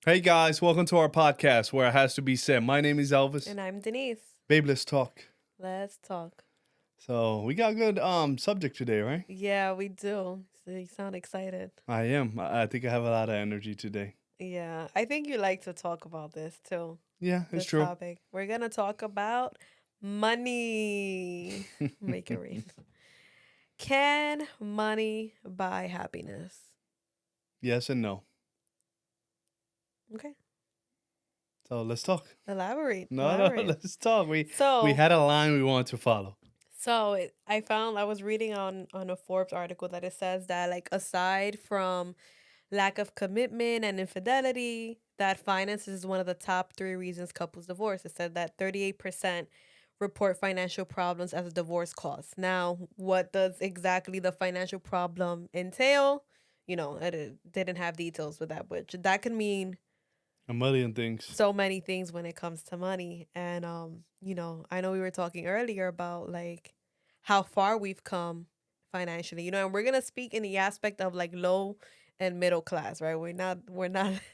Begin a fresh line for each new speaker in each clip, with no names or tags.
Hey guys, welcome to our podcast where it has to be said. My name is Elvis.
And I'm Denise.
Babe, let's talk.
Let's talk.
So we got a good subject today, right?
Yeah, we do. So you sound excited.
I am. I think I have a lot of energy today.
Yeah, I think you like to talk about this too.
Yeah, it's
This
true.
topic. We're going to talk about money. Make it rain. Can money buy happiness?
Yes and no.
Okay.
So let's talk.
Elaborate.
No,
Elaborate.
let's talk. We
So,
had a line we wanted to follow.
I was reading on a Forbes article that it says that like aside from lack of commitment and infidelity, that finances is one of the top three reasons couples divorce. It said that 38% report financial problems as a divorce cause. Now, what does exactly the financial problem entail? It didn't have details with that, but that could mean
A million things.
so many things when it comes to money. And I know we were talking earlier about like how far we've come financially. And we're gonna speak in the aspect of like low and middle class, right? We're not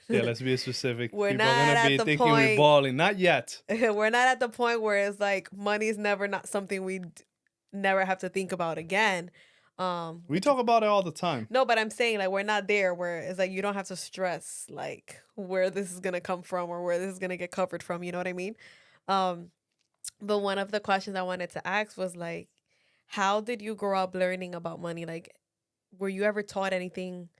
Yeah, let's be specific.
we're
People are
not
gonna
at
be
the
thinking we're
point
balling. Not yet.
we're not at the point where it's like money's never not something we never have to think about again.
We talk about it all the time.
No, but I'm saying like we're not there where it's like you don't have to stress like where this is gonna come from or where this is gonna get covered from. You know what I mean? Um, but one of the questions I wanted to ask was like, how did you grow up learning about money? Like, were you ever taught anything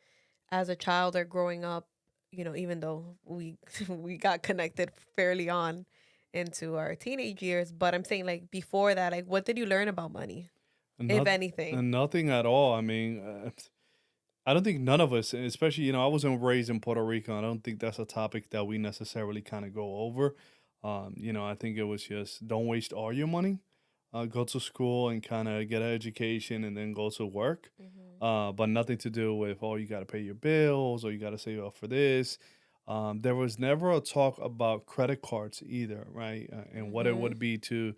as a child or growing up? Even though we we got connected fairly on into our teenage years, but I'm saying like before that, like what did you learn about money, if
Not,
anything?
nothing at all. I mean, I don't think none of us, especially, I wasn't raised in Puerto Rico. I don't think that's a topic that we necessarily kind of go over. I think it was just don't waste all your money. Go to school and kind of get an education and then go to work.
Mm-hmm.
But nothing to do with, oh, you got to pay your bills or you got to save up for this. There was never a talk about credit cards either, right? And what it
Mm-hmm.
would be to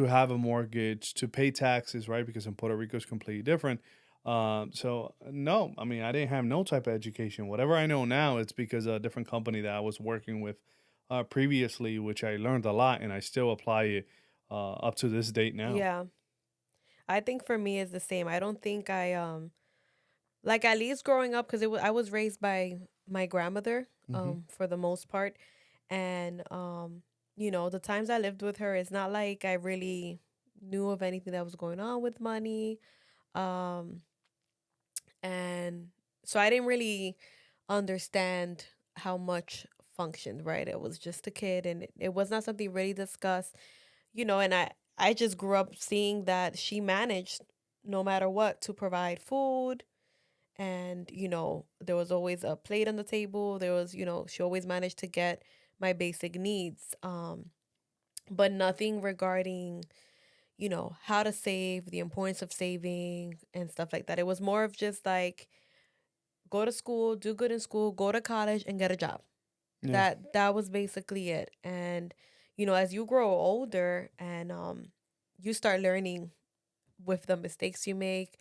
have a mortgage, to pay taxes, right? Because in Puerto Rico it's completely different. So no, I mean I didn't have no type of education. Whatever I know now, it's because of a different company that I was working with previously, which I learned a lot, and I still apply it up to this date now.
Yeah. I think for me is the same. I don't think I like at least growing up because I was raised by my grandmother
Hmm.
for the most part, and the times I lived with her, it's not like I really knew of anything that was going on with money, um, and so I didn't really understand how much functioned. Right, it was just a kid, and it was not something really discussed. And I just grew up seeing that she managed no matter what to provide food, and there was always a plate on the table. There was, she always managed to get my basic needs, but nothing regarding how to save, the importance of saving and stuff like that. It was more of just like go to school, do good in school, go to college and get a job.
Yeah.
That was basically it. And as you grow older and you start learning with the mistakes you make,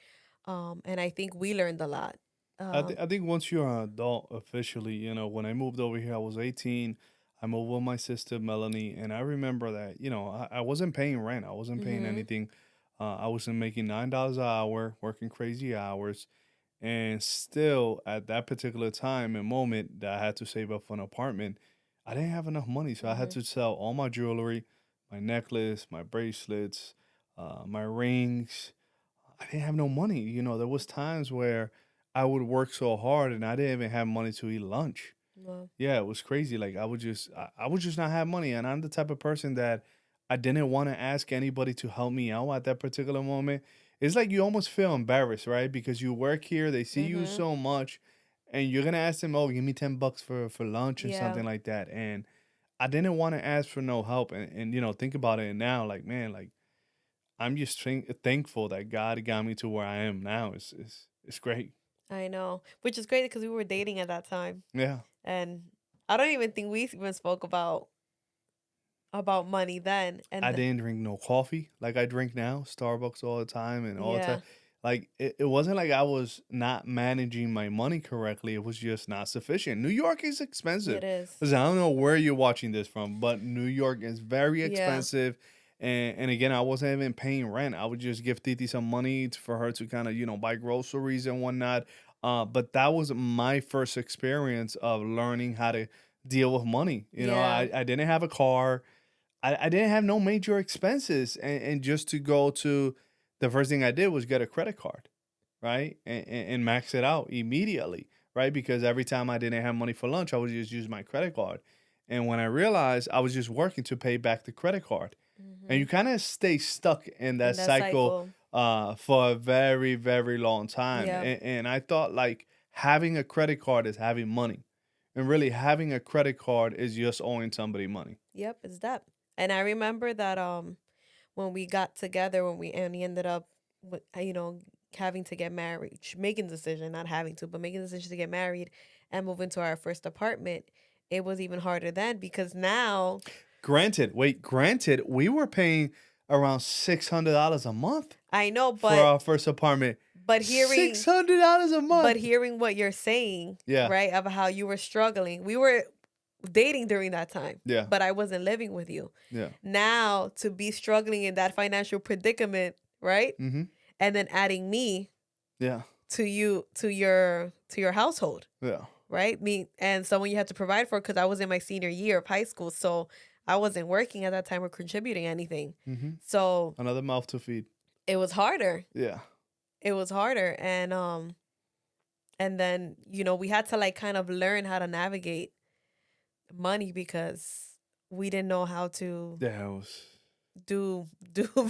and I think we learned a lot.
I think once you're an adult officially, when I moved over here, I was 18. I moved with my sister Melanie, and I remember that I wasn't paying rent. I wasn't paying
Mhm.
anything. I wasn't making $9 an hour, working crazy hours, and still at that particular time and moment that I had to save up for an apartment, I didn't have enough money, so I had
Mhm.
to sell all my jewelry, my necklace, my bracelets, my rings. I didn't have no money. There was times where I would work so hard and I didn't even have money to eat lunch.
Well,
Yeah, it was crazy. Like I would just not have money, and I'm the type of person that I didn't want to ask anybody to help me out at that particular moment. It's like you almost feel embarrassed, right? Because you work here, they see you
mhm.
so much, and you're gonna ask them, "Oh, give me $10 for lunch or
Yeah,
something like that." And I didn't want to ask for no help, and think about it now, like man, like I'm just thankful that God got me to where I am now. It's great.
I know. Which is crazy because we were dating at that time,
Yeah.
and I don't even think we even spoke about money then.
I
And
didn't drink no coffee like I drink now, Starbucks all the time and all the time.
yeah,
Like it wasn't like I was not managing my money correctly. It was just not sufficient. New York is expensive.
It is.
Listen, I don't know where you're watching this from, but New York is very
Yeah.
expensive. And again, I wasn't even paying rent. I would just give Titi some money for her to kind of, buy groceries and whatnot. But that was my first experience of learning how to deal with money.
Yeah.
I didn't have a car. I didn't have no major expenses. And just to go to the first thing I did was get a credit card, right? And max it out immediately, right? Because every time I didn't have money for lunch, I would just use my credit card. And when I realized I was just working to pay back the credit card, and
Mm-hmm.
you kind of stay stuck in that
In that
cycle
cycle.
for a very, very long time.
Yep.
And I thought like having a credit card is having money. And really, having a credit card is just owing somebody money.
Yep, it's that. And I remember that when we got together, when we ended up with, having to get married, making the decision, not having to, but making the decision to get married and move into our first apartment, it was even harder then because now
Granted, we were paying around $600 a month
I know,
for our first apartment.
but hearing
$600 a
but
month.
hearing what you're saying,
Yeah,
right, of how you were struggling. We were dating during that time,
yeah,
but I wasn't living with you.
yeah.
Now to be struggling in that financial predicament, right?
Mm-hmm.
And then adding me
Yeah,
to your household,
yeah.
right? Me and someone you had to provide for because I was in my senior year of high school, so I wasn't working at that time or contributing anything.
Mm-hmm.
So
Another mouth to feed.
it was harder.
Yeah.
It was harder, and then we had to like kind of learn how to navigate money because we didn't know how to
Yeah, it was.
do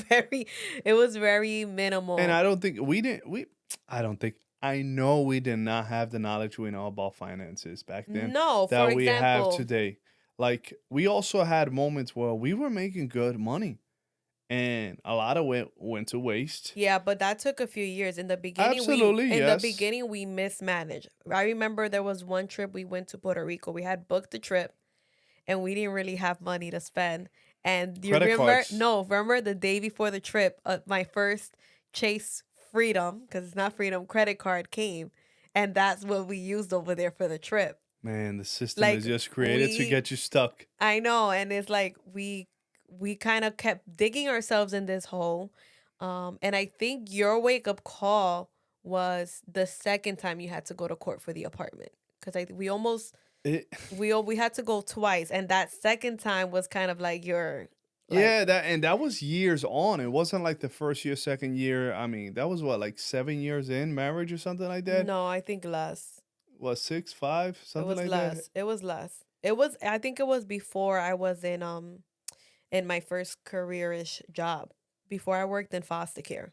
very. It was very
And
minimal.
I don't think we didn't we I don't think I know we did not have the knowledge we know about finances back then
No, for
that we have
example.
today. Like we also had moments where we were making good money and a lot of it went to waste.
Yeah, but that took a few years. In the beginning, we
Absolutely,
in the
yes.
beginning we mismanaged. I remember there was one trip we went to Puerto Rico. We had booked the trip and we didn't really have money to spend. And you
Credit
remember,
cards.
no, remember the day before the trip, my first Chase Freedom, because it's not Freedom, credit card came. And that's what we used over there for the trip.
Man, the system is
Like
just created to
we
get you stuck.
I know, and it's like we kind of kept digging ourselves in this hole. And I think your wake up call was the second time you had to go to court for the apartment because we almost
It
we had to go twice, and that second time was kind of like your like
Yeah, that was years on. It wasn't like the first year, second year. I mean, that was what, like 7 years in marriage or something like that?
no, I think less.
What, six, five,
It
something
was
like that?
less. It was less. It was I think it was before I was in my first careerish job before I worked in foster care.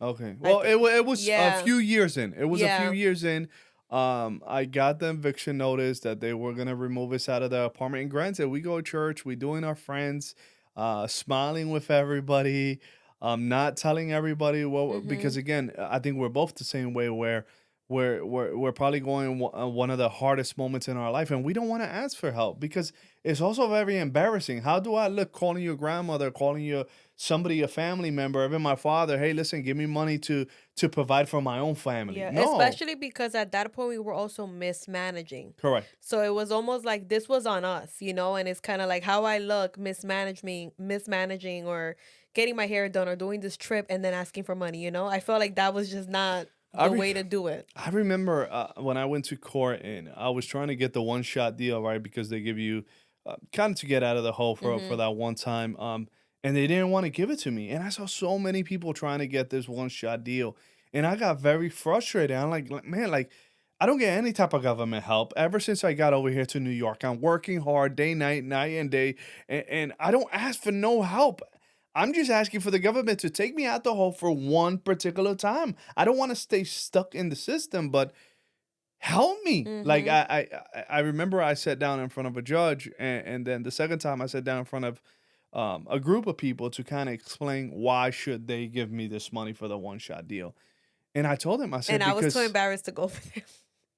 Okay.
I
Well,
think
it was a
yeah.
few years in. It was a few
Yeah.
years in. I got the eviction notice that they were gonna remove us out of the apartment. And granted, we go to church, we doing our friends, smiling with everybody, not telling everybody what because
Mhm.
again, I think we're both the same way where we're probably going one of the hardest moments in our life, and we don't want to ask for help because it's also very embarrassing. How do I look calling your grandmother, calling you somebody, a family member, even my father? Hey, listen, give me money to provide for my own family.
Yeah,
No,
especially because at that point we were also mismanaging.
correct.
So it was almost like this was on us, and it's kind of like how I look mismanaging or getting my hair done or doing this trip and then asking for money. I felt like that was just not
I
the
re-
way to do it.
I remember when I went to court and I was trying to get the one shot deal, right? Because they give you kind of to get out of the hole for
Mhm.
that one time. And they didn't want to give it to me. And I saw so many people trying to get this one shot deal. And I got very frustrated. I'm like, man, like, I don't get any type of government help. Ever since I got over here to New York, I'm working hard day, night and day. And I don't ask for no help. I'm just asking for the government to take me out the hole for one particular time. I don't want to stay stuck in the system, but help me. Like
Mhm.
I remember I sat down in front of a judge, and then the second time I sat down in front of a group of people to kind of explain why should they give me this money for the one shot deal. And I told him, I
And
said,
I was too
because
embarrassed to go with him.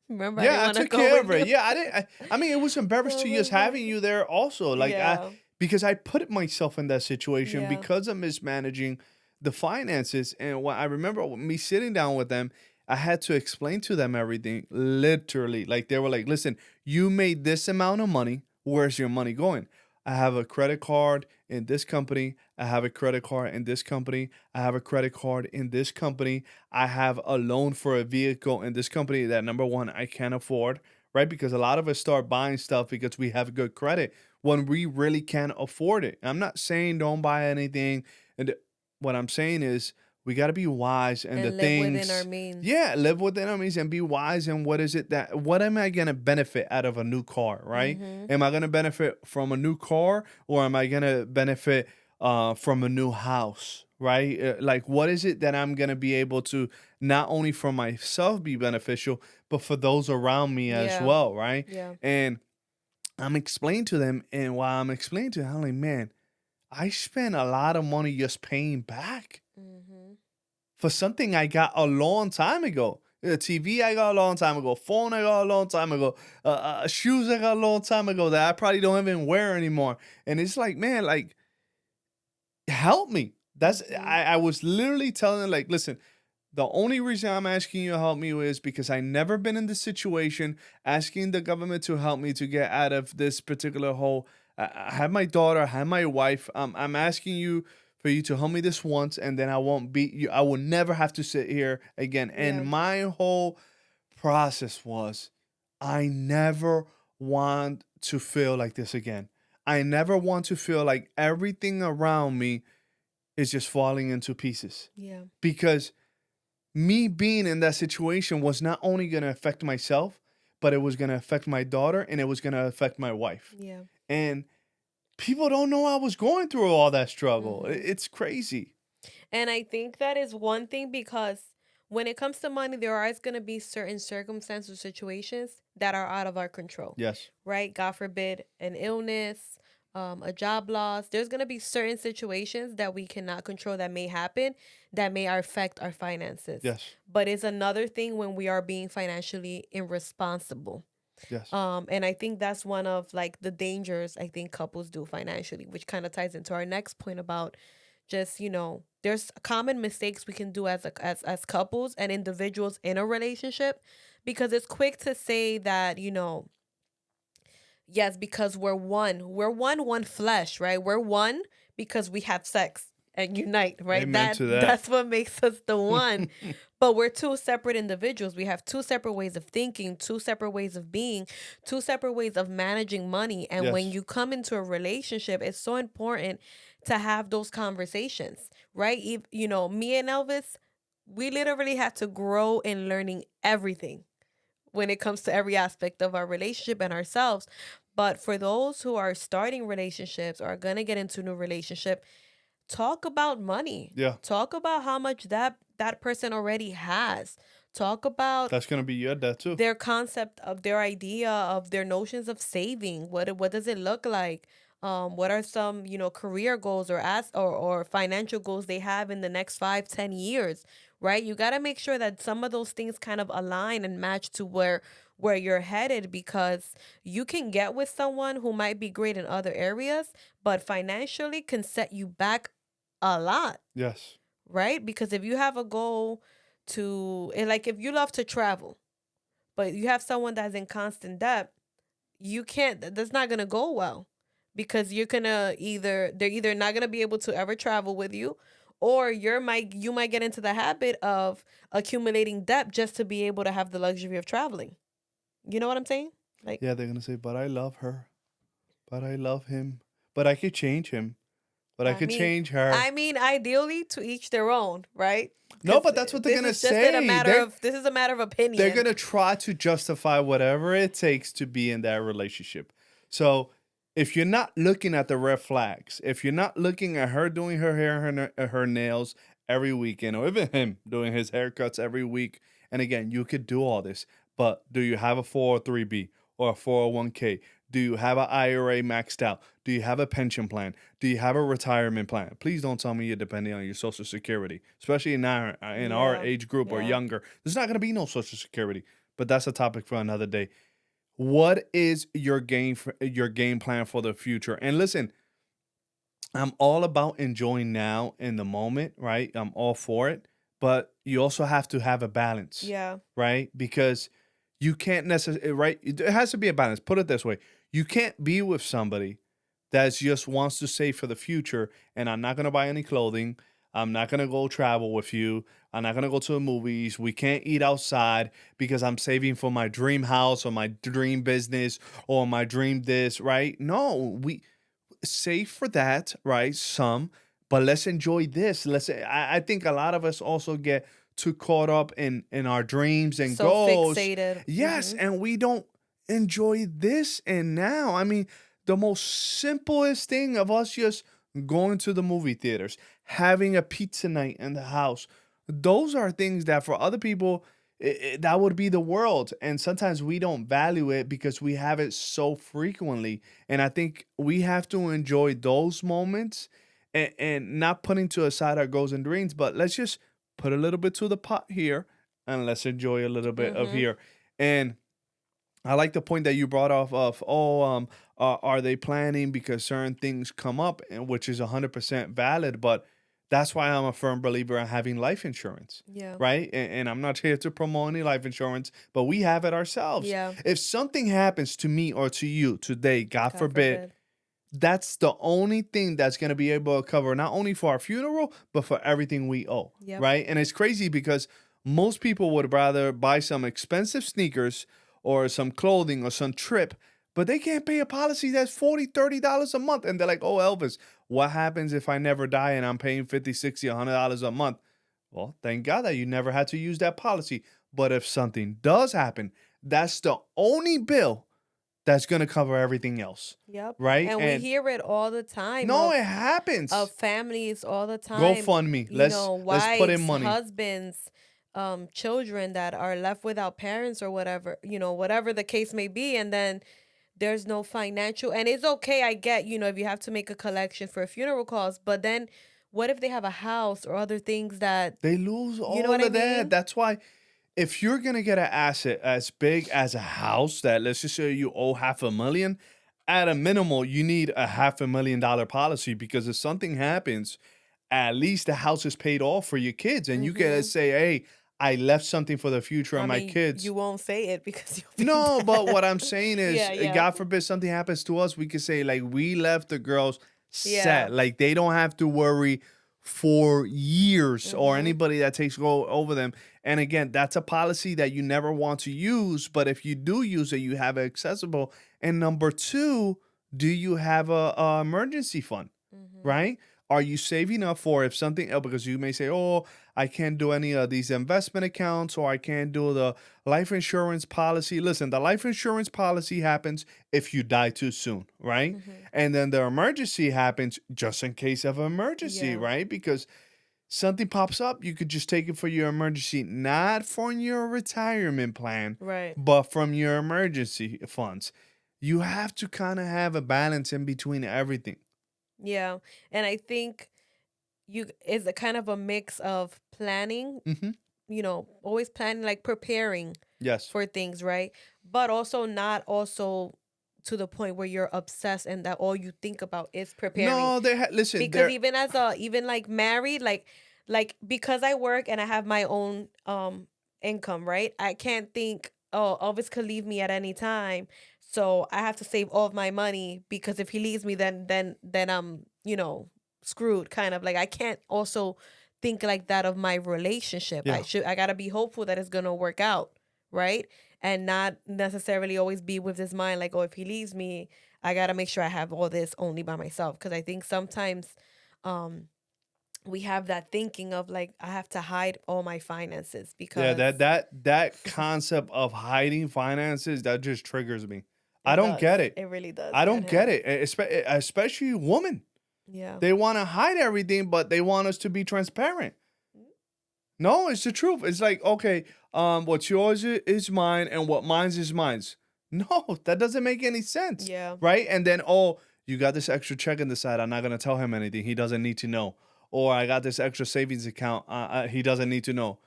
Remember, I didn't
yeah, I
want to
took
go
care
with
of it.
you.
Yeah, I didn't. I mean, it was embarrassed
Oh
to
my
just having
god.
you there also. Like I
Yeah.
because I put myself in that situation
Yeah.
because of mismanaging the finances. And what I remember me sitting down with them, I had to explain to them everything literally. Like they were like, listen, you made this amount of money. Where's your money going? I have a credit card in this company. I have a credit card in this company. I have a credit card in this company. I have a loan for a vehicle in this company that number one, I can't afford, right? Because a lot of us start buying stuff because we have good credit when we really can't afford it. I'm not saying don't buy anything. And what I'm saying is we got to be wise in the
And live within our
things.
means.
Yeah, live within our means and be wise in what is it that, what am I going to benefit out of a new car, right?
Mm-hmm.
Am I going to benefit from a new car or am I going to benefit from a new house, right? Like, what is it that I'm going to be able to not only for myself be beneficial, but for those around me as
Yeah.
well, right?
Yeah.
And I'm explaining to them, and while I'm explaining to them, I'm like, man, I spent a lot of money just paying back
Mm-hmm.
for something I got a long time ago. A TV I got a long time ago, phone I got a long time ago, shoes I got a long time ago that I probably don't even wear anymore. And it's like, man, like help me. That's
Mm-hmm.
I was literally telling them, like, listen, the only reason I'm asking you to help me is because I never been in this situation, asking the government to help me to get out of this particular hole. I have my daughter, I have my wife. I'm asking you for you to help me this once, and then I won't be you. I will never have to sit here again. And
Yeah.
my whole process was, I never want to feel like this again. I never want to feel like everything around me is just falling into pieces
Yeah.
because me being in that situation was not only going to affect myself, but it was going to affect my daughter and it was going to affect my wife.
Yeah.
And people don't know I was going through all that struggle.
Mm-hmm.
It's crazy.
And I think that is one thing because when it comes to money, there are always going to be certain circumstances or situations that are out of our control,
Yes.
right? God forbid, an illness, a job loss. There's going to be certain situations that we cannot control that may happen that may affect our finances.
Yes.
But it's another thing when we are being financially irresponsible.
Yes.
And I think that's one of like the dangers I think couples do financially, which kind of ties into our next point about just, there's common mistakes we can do as couples and individuals in a relationship because it's quick to say that, yes, because we're one flesh, right? We're one because we have sex and unite, right?
Amen
That
to that.
that's what makes us the one. But we're two separate individuals. We have two separate ways of thinking, two separate ways of being, two separate ways of managing money. And when
Yes.
you come into a relationship, it's so important to have those conversations, right? Me and Elvis, we literally had to grow in learning everything when it comes to every aspect of our relationship and ourselves. But for those who are starting relationships or are going to get into a new relationship, talk about money.
Yeah.
Talk about how much that person already has. Talk about
That's going to be your debt too.
their concept of their idea of their notions of saving. What does it look like? What are some career goals or financial goals they have in the next 5-10 years, right? You got to make sure that some of those things kind of align and match to where you're headed because you can get with someone who might be great in other areas but financially can set you back a lot,
Yes.
right? Because if you have a goal like if you love to travel but you have someone that's in constant debt, you can't, that's not going to go well because they're either not going to be able to ever travel with you or you might get into the habit of accumulating debt just to be able to have the luxury of traveling. You know what I'm saying? Like,
Yeah, they're going to say, but I love her. But I love him. But I could change him. But I
I
could
mean,
change her.
ideally to each their own, right?
No,
Because
but that's what they're going to
this is a matter of
they're
opinion.
going to try to justify whatever it takes to be in that relationship. So if you're not looking at the red flags, if you're not looking at her doing her hair, her nails every weekend, or even him doing his haircuts every week, and again, you could do all this, but do you have a 403b or a 401k? Do you have an IRA maxed out? Do you have a pension plan? Do you have a retirement plan? Please don't tell me you're depending on your social security, especially in our
Yeah.
age group or
Yeah.
younger. There's not going to be no social security, but that's a topic for another day. What is your game plan for the future? And listen, I'm all about enjoying now in the moment, right? I'm all for it, but you also have to have a balance,
Yeah.
right? Because you can't necessarily, right? It has to be a balance. Put it this way: you can't be with somebody that just wants to save for the future, and I'm not gonna buy any clothing. I'm not gonna go travel with you. I'm not gonna go to the movies. We can't eat outside because I'm saving for my dream house or my dream business or my dream this, right? No, we save for that, right? Some, but let's enjoy this. I think a lot of us also get too caught up in our dreams and
So
goals.
fixated.
Yes,
Mm-hmm.
and we don't enjoy this and now. I mean, the most simplest thing of us just going to the movie theaters, having a pizza night in the house. Those are things that for other people that would be the world, and sometimes we don't value it because we have it so frequently. And I think we have to enjoy those moments, and not putting to aside our goals and dreams, but let's just put a little bit to the pot here and let's enjoy a little bit of
Mm-hmm.
here. And I like the point that you brought off of, oh, are they planning because certain things come up, and which is 100% valid. But that's why I'm a firm believer in having life insurance,
Yeah.
right? And I'm not here to promote any life insurance, but we have it ourselves.
Yeah.
If something happens to me or to you today, God
God
forbid,
forbid.
that's the only thing that's going to be able to cover not only for our funeral, but for everything we owe,
Yep.
right? And it's crazy because most people would rather buy some expensive sneakers or some clothing or some trip, but they can't pay a policy that's $40, $30 a month. And they're like, oh, Elvis, what happens if I never die and I'm paying 50, 60, $100 a month? Well, thank God that you never had to use that policy. But if something does happen, that's the only bill that's going to cover everything else,
Yep.
right?
And we
And
hear it all the time
no,
of
it happens.
families all the time,
GoFundMe.
you
Let's
know,
let's put in
wives,
money.
husbands, children that are left without parents or whatever, you know, whatever the case may be. And then there's no financial, and it's okay. I get, you know, if you have to make a collection for a funeral cost, but then what if they have a house or other things that,
They lose
you know what
all
I
of that.
mean?
That's why if you're gonna get an asset as big as a house that let's just say you owe half a million, at a minimal, you need a $500,000 policy because if something happens, at least the house is paid off for your kids. And you can
Mm-hmm.
say, hey, I left something for the future
I
of my
mean,
kids.
you won't say it because you'll be
No, but
dead.
what I'm saying is,
Yeah, yeah,
God forbid something happens to us, we could say like we left the girls
yeah.
set, like they don't have to worry for years or
Mm-hmm.
anybody that takes go over them. And again, that's a policy that you never want to use, but if you do use it, you have it accessible. And number two, do you have a emergency fund?
Mm-hmm.
Right? Are you saving up for if something else? Because you may say, "Oh, I can't do any of these investment accounts, or I can't do the life insurance policy." Listen, the life insurance policy happens if you die too soon, right?
Mm-hmm.
And then the emergency happens just in case of emergency,
Yeah.
right? Because something pops up, you could just take it for your emergency, not from your retirement plan,
Right.
but from your emergency funds. You have to kind of have a balance in between everything.
Yeah. And I think you is a kind of a mix of planning,
Hmm.
you know, always planning, like preparing
Yes.
for things, right? But also not also to the point where you're obsessed and that all you think about is preparing.
No, listen.
Because
There,
even as a even like married, like because I work and I have my own income, right? I can't think, oh, Elvis could leave me at any time. So I have to save all of my money because if he leaves me then I'm, you know, screwed kind of. Like I can't also think like that of my relationship.
yeah.
I got to be hopeful that it's going to work out, right? And not necessarily always be with this mind like, oh, if he leaves me, I got to make sure I have all this only by myself because I think sometimes um we have that thinking of like I have to hide all my finances
Yeah,
because
that concept of hiding finances that just triggers me. I
it
don't
does.
get it.
It really does
I
get
don't get
him.
it. Especially women.
Yeah.
They want to hide everything, but they want us to be transparent. No, it's the truth. It's like, okay, what's yours is mine, and what mine's is mine's. No, that doesn't make any sense,
Yeah.
right? And then, oh, you got this extra check in the side. I'm not gonna tell him anything. He doesn't need to know. Or I got this extra savings account. He doesn't need to know.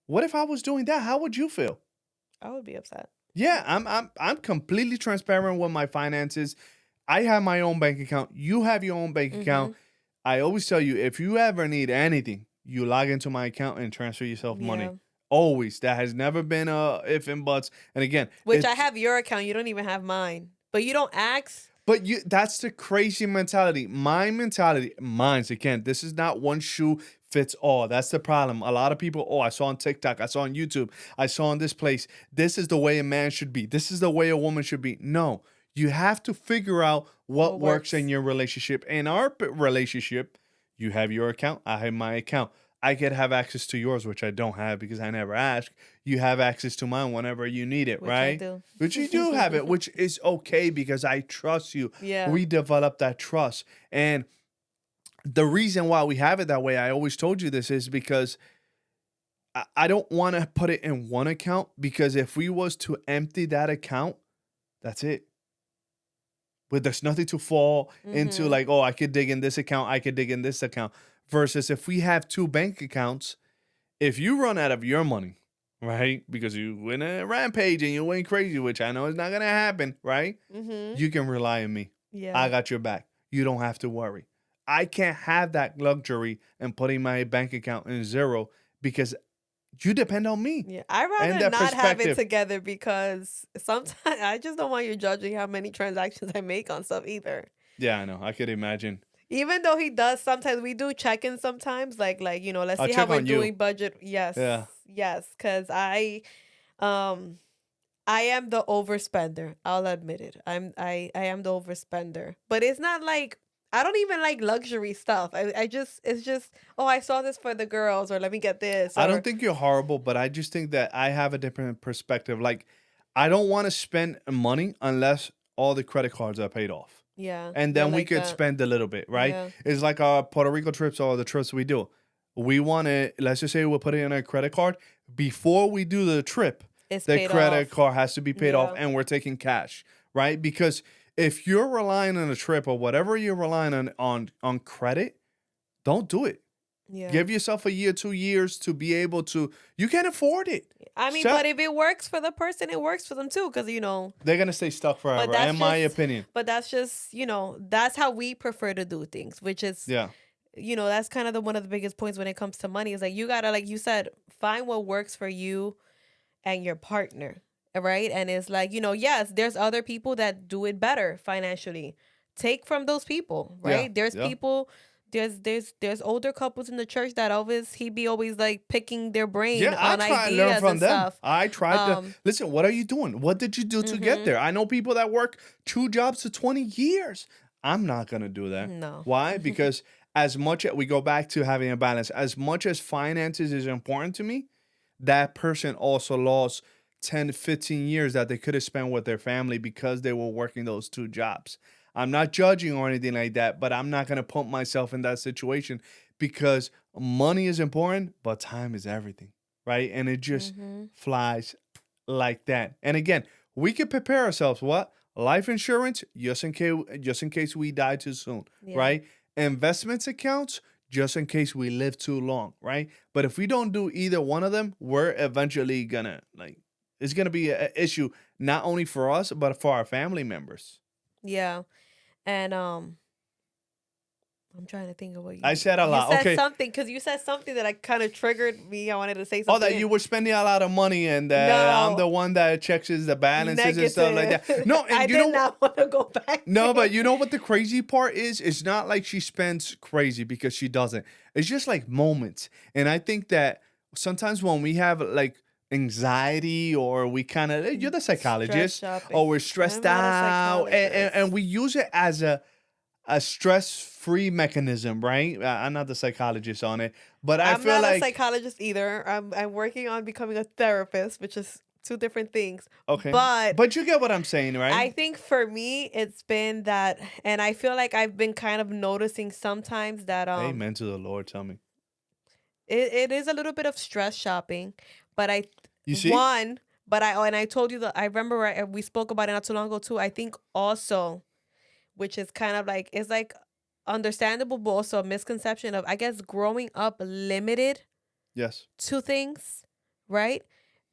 What if I was doing that? How would you feel?
I would be upset.
Yeah, I'm completely transparent with my finances. I have my own bank account. You have your own bank
Mm-hmm.
account. I always tell you, if you ever need anything, you log into my account and transfer yourself money.
Yeah.
Always. That has never been a if and buts. And again,
Which I
it's
have your account. You don't even have mine. But you don't ask.
but you that's the crazy mentality. My mentality, mine's again, this is not one shoe fits all. That's the problem. A lot of people, oh, I saw on TikTok, I saw on YouTube, I saw on this place. This is the way a man should be. This is the way a woman should be. No, you have to figure out what
What
works in
works?
your relationship. In our relationship, you have your account, I have my account. I could have access to yours, which I don't have because I never ask. You have access to mine whenever you need it,
Which I
right?
do.
Which you do have it, which is okay because I trust you.
Yeah.
We develop that trust. And the reason why we have it that way, I always told you this, is because I don't want to put it in one account, because if we was to empty that account, that's it. But there's nothing to fall into,
Mm-hmm.
like, oh, I could dig in this account, I could dig in this account. Versus if we have two bank accounts, if you run out of your money, right, because you went a rampage and you went crazy, which I know is not gonna happen, right?
Mm-hmm.
You can rely on me. I
Yeah.
got your back. You don't have to worry. I can't have that luxury and putting my bank account in zero, because you depend on me
Yeah. I'd
and
rather
that
not have it
perspective.
together because sometimes I just don't want you judging how many transactions I make on stuff either.
Yeah, I know. I could imagine.
Even though he does sometimes, we do check in sometimes, like let's
I'll
see how
check
we're
on you.
doing budget. Yes,
Yeah.
yes, because um I am the overspender. I'll admit it. I am the overspender. But it's not like I don't even like luxury stuff. I just it's just, oh, I saw this for the girls, or let me get this,
I don't
or
think you're horrible, but I just think that I have a different perspective. Like, I don't want to spend money unless all the credit cards are paid off.
yeah,
And
yeah,
then we
like
could
that.
spend a little bit, right?
Yeah.
It's like our Puerto Rico trips or the trips we do. We want to, let's just say we'll put it in a credit card. Before we do the trip,
It's
the
paid
credit
off.
card has to be paid off
Yeah.
and we're taking cash, right? Because if you're relying on a trip or whatever you're relying on credit, don't do it.
Yeah.
Give yourself a year, 2 years to be able to, you can afford it.
I mean,
Set,
but if it works for the person, it works for them too, because
they're going to stay stuck
but
forever,
that's
in my
just,
opinion.
that's how we prefer to do things, which is,
Yeah.
that's kind of the one of the biggest points when it comes to money, is like you gotta, like you said, find what works for you and your partner, right? And it's like, yes, there's other people that do it better financially. Take from those people,
Yeah.
right? There's
Yeah.
people, there's older couples in the church that always he be always like picking their brain
Yeah, I
on
try and learn
ideas
from
and
them.
stuff.
I tried to
Um,
listen. What are you doing? What did you do to get
mhm.
there? I know people that work two jobs to 20 years. I'm not gonna do that.
No.
Why? Because as much as we go back to having a balance, as much as finances is important to me, that person also lost 10, 15 years that they could have spent with their family because they were working those two jobs. I'm not judging or anything like that, but I'm not going to put myself in that situation, because money is important, but time is everything, right? And it just
Mhm.
flies like that. And again, we can prepare ourselves. What? Life insurance, just in case we die too soon,
Yeah.
right? Investments accounts, just in case we live too long, right? But if we don't do either one of them, we're eventually gonna, like, it's gonna be an issue not only for us but for our family members.
Yeah. And I'm trying to think of what
I said a
you
lot.
said
Okay.
something, because you said something that I kind of triggered me. I wanted to say
Oh,
something.
that you were spending a lot of money and that I'm
No,
the one that checks the balances and stuff like
negative.
that. No,
I
and you
did
know,
not want to go back
no,
there.
but you know what the crazy part is? It's not like she spends crazy, because she doesn't. It's just like moments. And I think that sometimes when we have like anxiety, or we kind of, you're the
Stress
psychologist,
shopping.
or we're stressed
I'm not a
out, and
psychologist.
we use it as a stress-free mechanism, right? I'm not the psychologist on it, but I
I'm
feel
not a
like,
psychologist either. I'm working on becoming a therapist, which is two different things.
okay,
But
but you get what I'm saying,
I
right?
think for me, it's been that, and I feel like I've been kind of noticing sometimes that
Amen to the Lord. Tell me.
it is a little bit of stress shopping, but
You see?
one, and I told you that I remember, we spoke about it not too long ago too. I think also, which is kind of like, it's like understandable, but also a misconception of, I guess, growing up limited
Yes.
to things, right?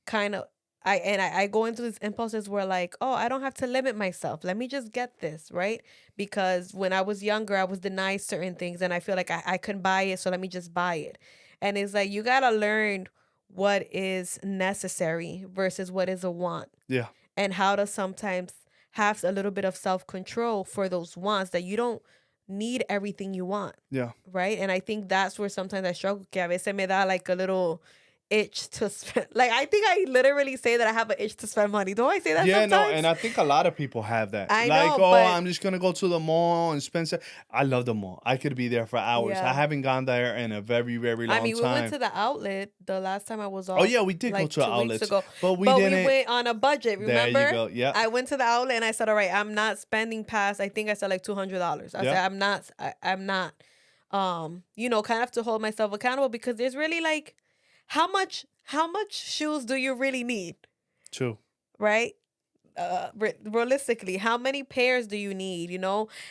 Kind of. I go into these impulses where like, oh, I don't have to limit myself. Let me just get this, right? Because when I was younger, I was denied certain things and I feel like I couldn't buy it, so let me just buy it. And it's like you gotta learn what is necessary versus what is a want,
Yeah.
and how to sometimes have a little bit of self-control for those wants, that you don't need everything you want,
Yeah.
right? And I think that's where sometimes I struggle, que a veces me da like a little itch to spend. Like I think I literally say that I have an itch to spend money. Don't I say that
Yeah, no, and
sometimes?
I think a lot of people have that.
I
Like,
know,
oh,
but
I'm just gonna go to the mall and spend. I love the mall. I could be there for hours. I
yeah.
haven't gone there in a very, very
I
long
mean, we went
time.
to the outlet the last time I was
Oh
off,
yeah, we did go
like
to
2 weeks
outlets,
ago,
but we
but we
didn't.
went on a budget.
There you
Remember?
go. Yeah,
I went to the outlet and I said, "All right, I'm not spending past." I think I said like $200. I
yeah,
said, "I'm not. I'm not." Kind of have to hold myself accountable because there's really like, how much shoes do you really need,
true.
right? Realistically, how many pairs do you need?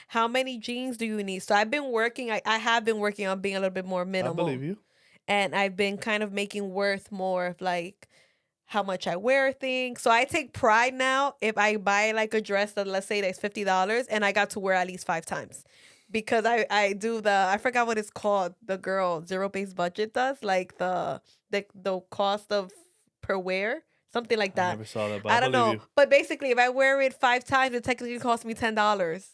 How many jeans do you need? So I have been working on being a little bit more
I believe
minimal,
you.
and I've been kind of making worth more of like how much I wear things. So I take pride now if I buy like a dress that, let's say, that's $50 and I got to wear at least 5 times. Because I do I forgot what it's called, the girl zero based budget does, like the cost of per wear, something like
I
that.
never saw that, but I
I don't
believe
know.
you.
But basically if I wear it 5 times, it technically costs me $10.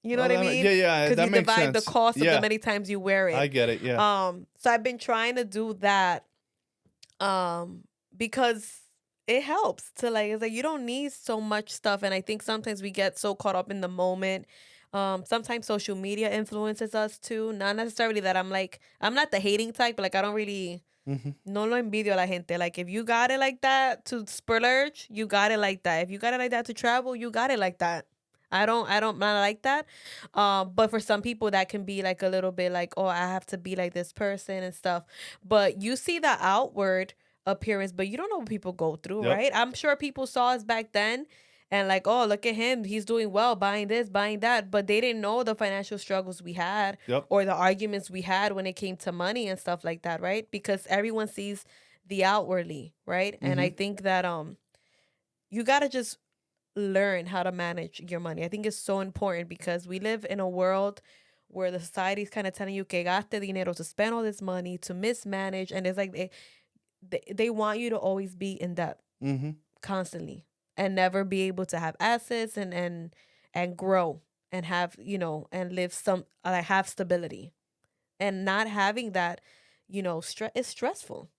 You know
Well,
what I
yeah,
mean?
yeah,
Because you
that makes
divide the
sense.
cost of the
Yeah,
many times you wear
I
it.
get it. Yeah.
So I've been trying to do that, um because it helps to like, it's like you don't need so much stuff, and I think sometimes we get so caught up in the moment. Sometimes social media influences us too, not necessarily that I'm not the hating type, but like I don't really,
Hmm.
no lo envidio a la gente. Like if you got it like that to splurge, you got it like that. If you got it like that to travel, you got it like that. I don't not like that. But for some people that can be like a little bit like, oh, I have to be like this person and stuff. But you see the outward appearance, but you don't know what people go through,
Yep.
right? I'm sure people saw us back then and like, oh, look at him, he's doing well, buying this, buying that, but they didn't know the financial struggles we had
Yep.
or the arguments we had when it came to money and stuff like that, right? Because everyone sees the outwardly, right? And I
Hmm.
think that you got to just learn how to manage your money. I think it's so important because we live in a world where the society is kind of telling you que gaste dinero, to spend all this money, to mismanage, and it's like they want you to always be in debt
Hmm.
constantly and never be able to have assets and grow and have, and live some like have stability. And not having that, is stressful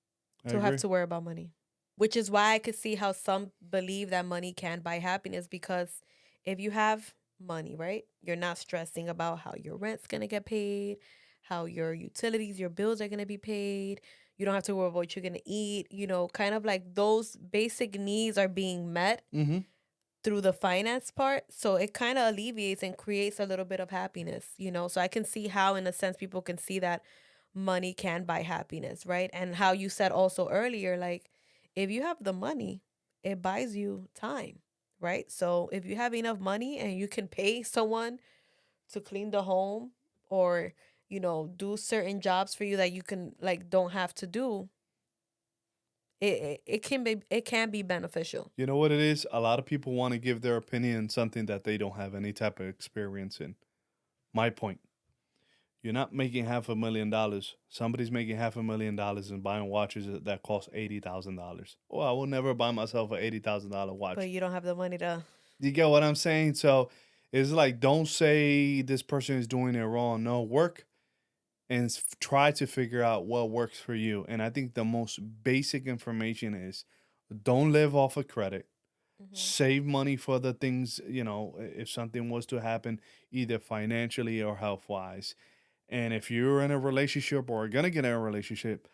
I
to have
agree.
to worry about money. Which is why I could see how some believe that money can buy happiness, because if you have money, right, you're not stressing about how your rent's going to get paid, how your utilities, your bills are going to be paid. You don't have to worry about what you're going to eat. Kind of like those basic needs are being met
Hmm.
through the finance part. So it kind of alleviates and creates a little bit of happiness. So I can see how, in a sense, people can see that money can buy happiness, right? And how you said also earlier, like, if you have the money, it buys you time, right? So if you have enough money and you can pay someone to clean the home, or, do certain jobs for you that you can, like, don't have to do, it can be beneficial.
You know what it is? A lot of people want to give their opinion on something that they don't have any type of experience in. My point. You're not making $500,000. Somebody's making $500,000 and buying watches that cost $80,000. Well, I will never buy myself an $80,000
But
watch.
you don't have the money to.
You get what I'm saying? So it's like, don't say this person is doing it wrong. No, work and try to figure out what works for you. And I think the most basic information is, don't live off of credit.
Mhm.
Save money for the things, if something was to happen, either financially or health wise. And if you're in a relationship or gonna get in a relationship,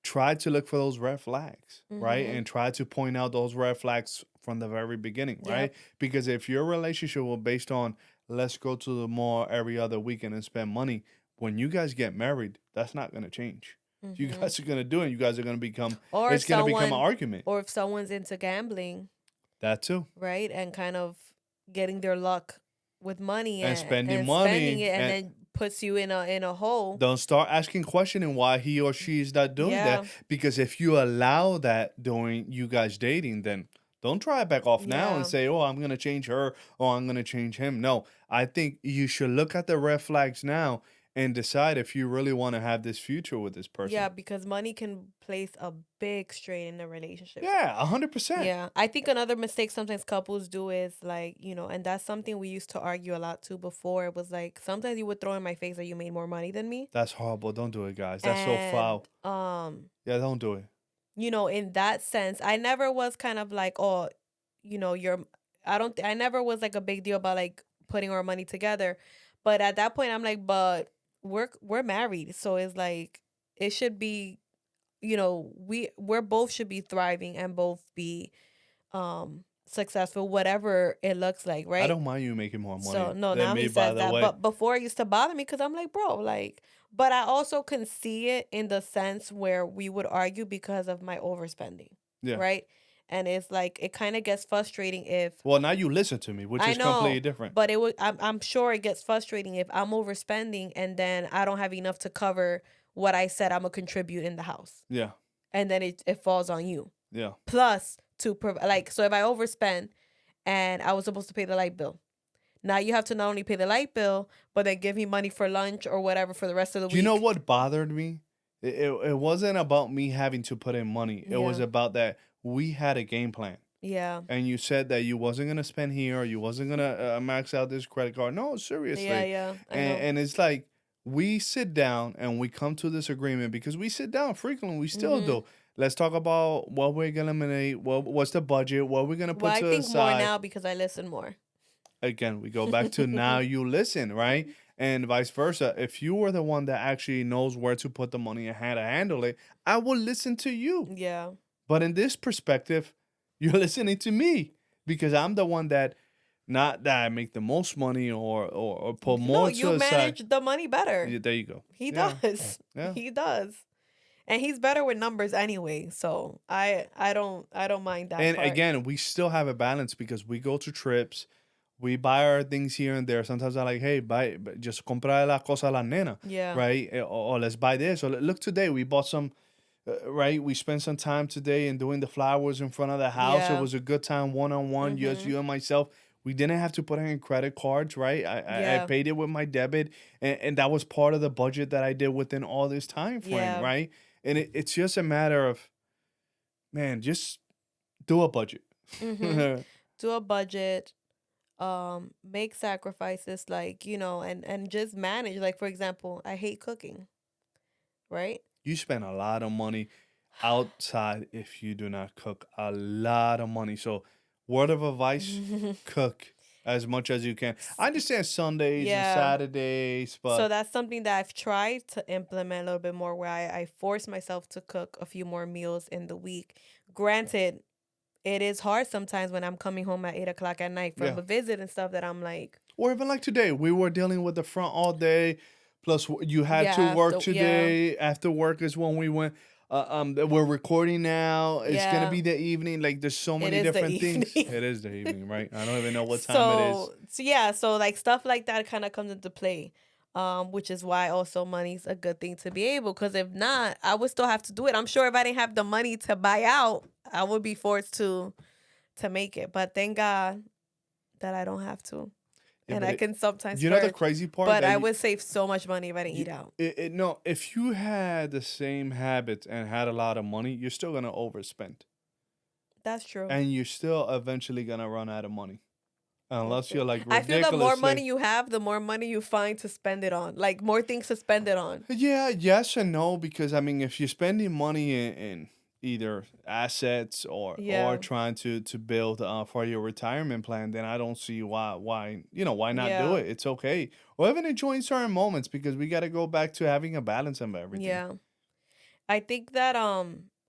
try to look for those red flags, right?
Mhm.
And try to point out those red flags from the very beginning, right?
Yep.
Because if your relationship was based on, let's go to the mall every other weekend and spend money, when you guys get married, that's not gonna change. You
Mhm.
guys are gonna do it. You guys are gonna become.
Or if
It's gonna become an
someone,
argument.
or if someone's into gambling,
That too,
right? And kind of getting their luck with money,
and spending
and spending
money
it and
and
then puts you in a hole.
Don't start asking questioning why he or she is not doing that.
Yeah.
Because if you allow that during you guys dating, then don't try it back off now and
Yeah.
say, "Oh, I'm gonna change her," or "I'm gonna change him." No, I think you should look at the red flags now and decide if you really want to have this future with this
Yeah,
person.
because money can place a big strain in the relationships.
Yeah, 100%.
Yeah, I think another mistake sometimes couples do is like, and that's something we used to argue a lot too before. It was like sometimes you would throw in my face that you made more money than me.
That's horrible. Don't do it, guys. That's so
And
foul. Yeah, don't do it.
in that sense, I never was kind of like, oh, you're I don't I never was like a big deal about like putting our money together. But at that point I'm like, but we're married. So it's like it should be, we're both should be thriving and both be successful, whatever it looks like,
I
right?
don't mind you making more
So
money
no,
than
now
me,
he
by
says
the
that.
way.
But before it used to bother me because I'm like, bro, like, but I also can see it in the sense where we would argue because of my overspending,
Yeah.
right? And it's like it kind of gets frustrating if
Well, now you listen to me, which
I
is completely
know,
different.
but it would I'm sure it gets frustrating if I'm overspending and then I don't have enough to cover what I said I'm gonna contribute in the house.
Yeah.
And then it falls on you.
Yeah.
Plus to provide, like, so if I overspend and I was supposed to pay the light bill. Now you have to not only pay the light bill, but then give me money for lunch or whatever for the rest of the
Do you know
week.
what bothered me? It wasn't about me having to put in money. It was
Yeah.
about that we had a game plan.
Yeah.
And you said that you wasn't gonna spend here, or you wasn't gonna max out this credit card. No,
Yeah,
seriously.
yeah. I
And
know.
and it's like we sit down and we come to this agreement because we sit down frequently. We still
Mhm.
do. Let's talk about what we're gonna eliminate. What's the budget? What we're gonna
Well,
put
I
to the
think more
side.
now because I listen more.
Again, we go back to now you listen, right? And vice versa. If you were the one that actually knows where to put the money and how to handle it, I will listen to you.
Yeah.
But in this perspective, you're listening to me because I'm the one that, not that I make the most money or put
No,
more to
you
the side.
manage the money better.
Yeah, there you go.
He
Yeah,
does.
yeah.
He does. And he's better with numbers anyway, so I don't mind that
And
part.
again, we still have a balance because we go to trips, we buy our things here and there. Sometimes I'm like, hey, just compra la cosa a la nena,
Yeah.
right? Or let's buy this. Or look, today we bought some, right? We spent some time today in doing the flowers in front of the house. It
Yeah.
was a good time, one on one, just
Mhm.
you and myself. We didn't have to put in credit cards, right? I
Yeah.
paid it with my debit, and that was part of the budget that I did within all this time frame,
Yeah.
right? And it's just a matter of, man, just do a budget.
Mhm. Do a budget, make sacrifices, like, and just manage. Like, for example, I hate cooking, right?
You spend a lot of money outside if you do not cook. A lot of money. So, word of advice: cook as much as you can. I understand Sundays and
Yeah.
Saturdays,
So
but
that's something that I've tried to implement a little bit more, where I force myself to cook a few more meals in the week. Granted, it is hard sometimes when I'm coming home at 8 o'clock at night from
yeah.
a visit and stuff that I'm like,
Or even like today, we were dealing with the front all day. Plus, you had
yeah,
to work
yeah,
today. After work is when we went. We're recording now. It's gonna
yeah,
be the evening. Like, there's so
it
many
is the
different things.
evening.
It is the evening, right? I don't even know what time it is.
So yeah, so like stuff like that kind of comes into play. Which is why also money's a good thing to be able, because if not, I would still have to do it. I'm sure if I didn't have the money to buy out, I would be forced to make it. But thank God that I don't have to.
Yeah,
And
but
I can sometimes
you know the
splurge.
crazy part
But
that
I
you,
would save so much money if I didn't
You,
eat out.
no, if you had the same habits and had a lot of money, you're still gonna overspend,
That's true.
and you're still eventually gonna run out of money,
That's
unless
true.
you're like
I feel the more money
ridiculously.
you have, the more money you find to spend it on. Like more things to spend it on.
Yeah, yes and no, because I mean, if you're spending money in either assets or
Yeah.
trying to build for your retirement plan, then I don't see why not do
Yeah.
it. It's okay, or even enjoying certain moments because we got to go back to having a balance of everything.
Yeah. I think that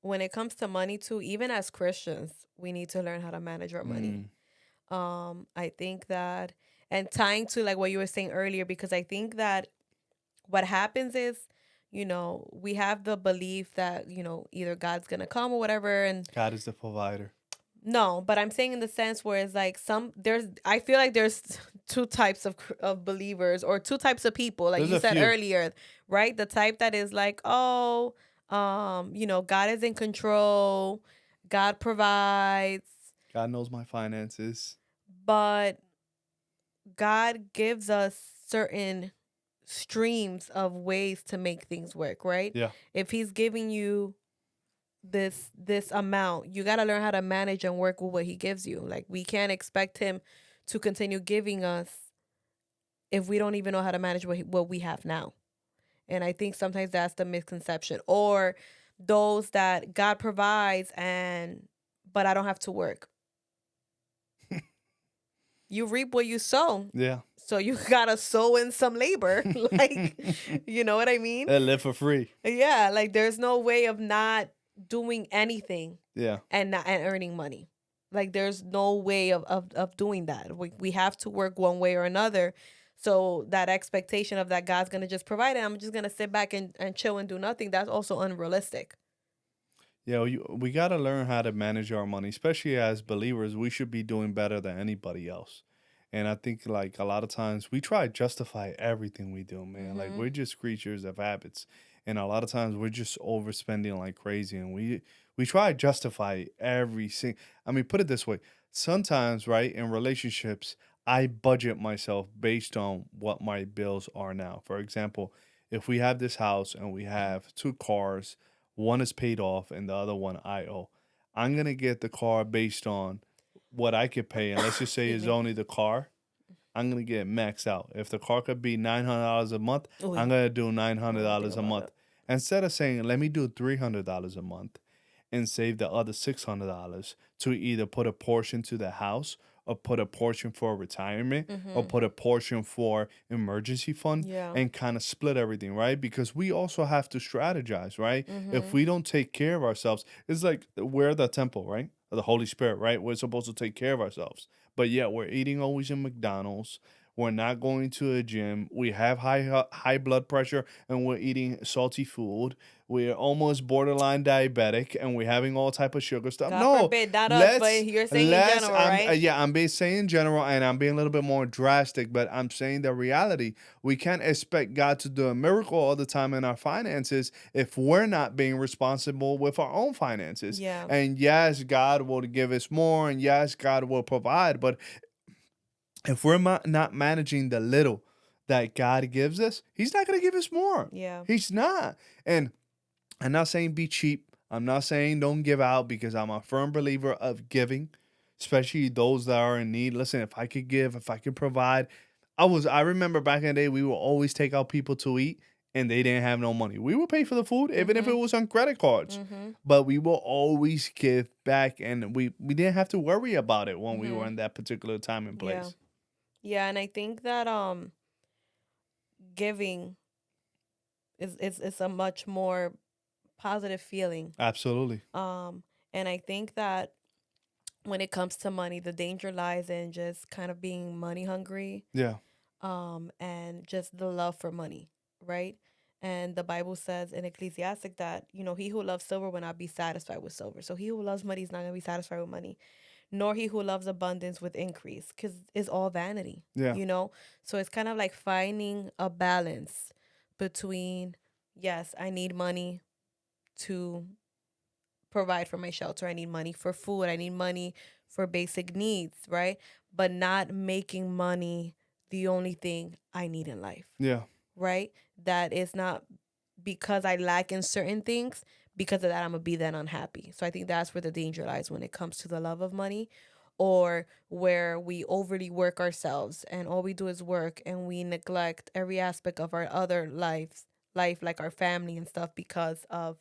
when it comes to money too, even as Christians, we need to learn how to manage our money.
Mm,
I think that, and tying to like what you were saying earlier, because I think that what happens is, we have the belief that, either God's gonna come or whatever, and
God is the provider.
No, but I'm saying in the sense where it's like some there's I feel like there's two types of believers or two types of people, like
There's
you
a
said
few.
earlier, right? The type that is like, oh, God is in control, God provides,
God knows my finances.
but God gives us certain streams of ways to make things work, right?
Yeah.
If he's giving you this amount, you got to learn how to manage and work with what he gives you. Like we can't expect him to continue giving us if we don't even know how to manage what we have now. And I think sometimes that's the misconception, or those that God provides and but I don't have to work. You reap what you sow.
Yeah.
So you gotta sow in some labor. Like, you know what I mean?
They live for free.
Yeah, like there's no way of not doing anything
Yeah.
and earning money. Like there's no way of doing that. We have to work one way or another. So that expectation of that God's gonna just provide it, I'm just gonna sit back and chill and do nothing, that's also unrealistic.
Yeah, we got to learn how to manage our money, especially as believers. We should be doing better than anybody else. And I think like a lot of times we try to justify everything we do, man. Like
Mm-hmm.
we're just creatures of habits. And a lot of times we're just overspending like crazy and we try to justify every single I mean, put it this way. Sometimes, right, in relationships, I budget myself based on what my bills are now. For example, if we have this house and we have two cars, one is paid off and the other one I owe. I'm gonna get the car based on what I could pay, and let's just say
Excuse
it's
me.
only the car. I'm gonna get maxed out. If the car could be $900 a month, I'm
Uy,
gonna do nine
I
hundred
don't want to think
dollars a
about
month
that.
instead of saying let me do $300 a month and save the other $600 to either put a portion to the house or put a portion for retirement or
Mm-hmm.
put a portion for emergency fund
Yeah.
and kind of split everything, right? Because we also have to strategize, right? If
Mm-hmm.
we don't take care of ourselves, it's like we're the temple, right? Of the Holy Spirit, right? We're supposed to take care of ourselves. But yet we're eating always in McDonald's. We're not going to a gym. We have high blood pressure and we're eating salty food. We're almost borderline diabetic and we're having all type of sugar stuff.
God
No,
forbid, not us, but
let's
you're saying in general,
I'm
right?
yeah, I'm being saying in general and I'm being a little bit more drastic, but I'm saying the reality. We can't expect God to do a miracle all the time in our finances if we're not being responsible with our own finances.
Yeah.
And yes, God will give us more and yes, God will provide, but if we're not managing the little that God gives us, He's not going to give us more.
Yeah.
He's not. And I'm not saying be cheap. I'm not saying don't give out because I'm a firm believer of giving, especially those that are in need. Listen, if I could give, if I could provide, I remember back in the day we would always take out people to eat and they didn't have no money. We would pay for the food even if
Mm-hmm.
it was on credit cards.
Mm-hmm.
But we will always give back and we didn't have to worry about it when we were
Mm-hmm.
in that particular time and
Yeah.
place.
Yeah, and I think that giving is a much more positive feeling.
Absolutely.
Um and I think that when it comes to money, the danger lies in just kind of being money hungry,
Yeah.
and just the love for money, right? And the Bible says in Ecclesiastic that, he who loves silver will not be satisfied with silver. So he who loves money is not going to be satisfied with money, nor he who loves abundance with increase, because it's all vanity,
Yeah.
you know? So it's kind of like finding a balance between, yes, I need money to provide for my shelter. I need money for food. I need money for basic needs, right? But not making money the only thing I need in life,
Yeah.
right? That is not because I lack in certain things. Because of that, I'm gonna be then unhappy. So I think that's where the danger lies when it comes to the love of money, or where we overly work ourselves and all we do is work and we neglect every aspect of our other life like our family and stuff because of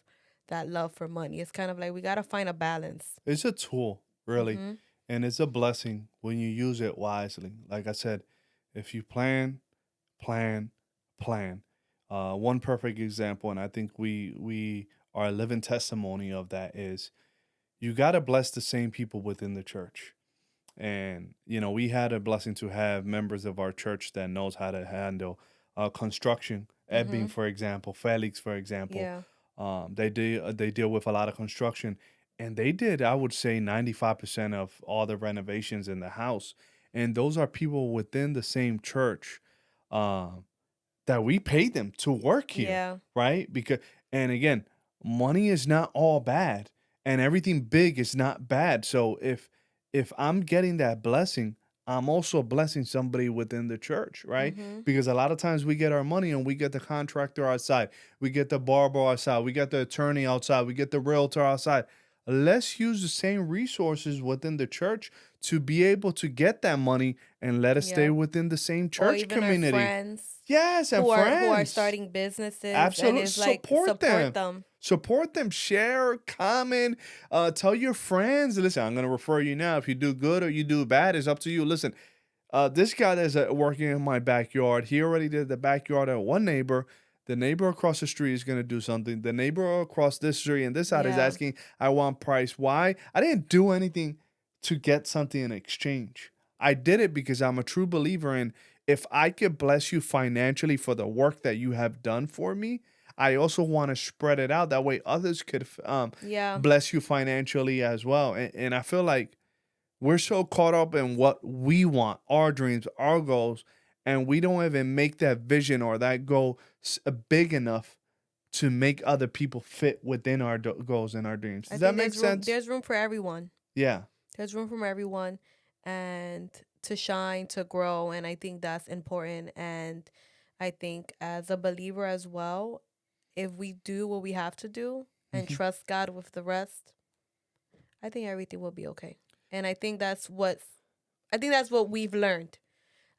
that love for money. It's kind of like we gotta find a balance.
It's a tool, really.
Mhm.
And it's a blessing when you use it wisely. Like I said, if you plan, plan. One perfect example, and I think we are a living testimony of that is you gotta bless the same people within the church. And we had a blessing to have members of our church that knows how to handle construction. Edwin,
Mhm.
for example, Felix, for example,
Yeah.
they deal with a lot of construction, and they did, I would say, 95% of all the renovations in the house. And those are people within the same church. Um, that we pay them to work here,
Yeah.
right? Because, and again, money is not all bad, and everything big is not bad. So if I'm getting that blessing, I'm also blessing somebody within the church, right?
Mhm.
Because a lot of times we get our money and we get the contractor outside, we get the barber outside, we get the attorney outside, we get the realtor outside. Let's use the same resources within the church to be able to get that money and let us stay
Yep.
within the same
Or
church
even our
community.
friends
Yes, and
who are
friends.
starting businesses, and
Absolutely.
it's like
Support
support
them.
them.
Support them. Share, comment, tell your friends. Listen, I'm gonna refer you now. If you do good or you do bad, it's up to you. Listen, this guy that's working in my backyard, he already did the backyard of one neighbor. The neighbor across the street is gonna do something. The neighbor across this street and this side is
Yeah.
asking, I want price. Why? I didn't do anything to get something in exchange. I did it because I'm a true believer in, if I could bless you financially for the work that you have done for me, I also want to spread it out. That way others could
Yeah.
bless you financially as well. And I feel like we're so caught up in what we want, our dreams, our goals, and we don't even make that vision or that goal big enough to make other people fit within our goals and our dreams.
I
Does that
think
make sense?
there's room for everyone.
Yeah.
There's room for everyone, and to shine, to grow, and I think that's important. And I think as a believer as well, if we do what we have to do and
Mhm.
trust God with the rest, I think everything will be okay. And I think that's what we've learned.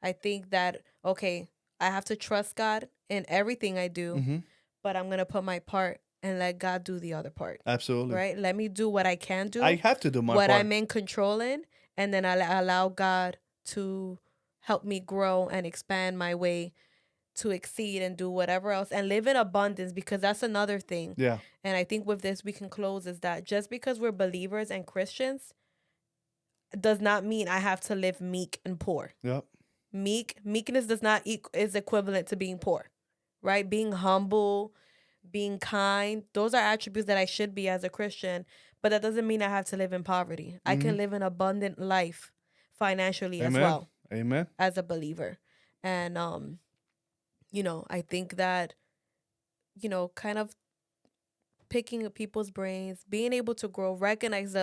I think that okay, I have to trust God in everything I do,
Mhm.
but I'm going to put my part and let God do the other part.
Absolutely.
Right? Let me do what I can
I
do,
have to do my
what
part.
I'm in control in, and then I allow God to help me grow and expand my way to exceed and do whatever else and live in abundance, because that's another thing.
Yeah.
And I think with this we can close is that just because we're believers and Christians does not mean I have to live meek and poor.
Yep.
Meekness does not is equivalent to being poor, right? Being humble, being kind, those are attributes that I should be as a Christian, but that doesn't mean I have to live in poverty. I can
Mhm.
live an abundant life financially as
Amen.
well
Amen.
as a believer. And I think that, kind of picking up people's brains, being able to grow, recognize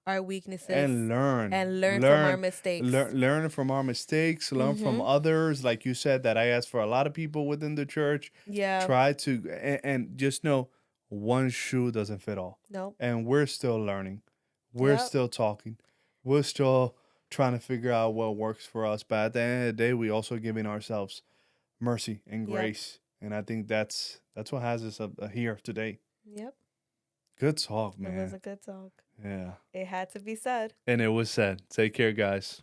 our weaknesses
And learn,
and learn from our
learn,
mistakes.
learn from our mistakes, learn from
Mhm.
others. Like you said, that I asked for a lot of people within the church.
Yeah.
Try to and just know one shoe doesn't fit all,
Nope.
and we're still learning. We're
Yep.
still talking. We're still trying to figure out what works for us. But at the end of the day, we also giving ourselves mercy and
Yep.
grace, and I think that's what has us up here today.
Yep.
Good talk,
It was
man.
a good talk.
Yeah,
It had to be said.
and it was said. Take care, guys.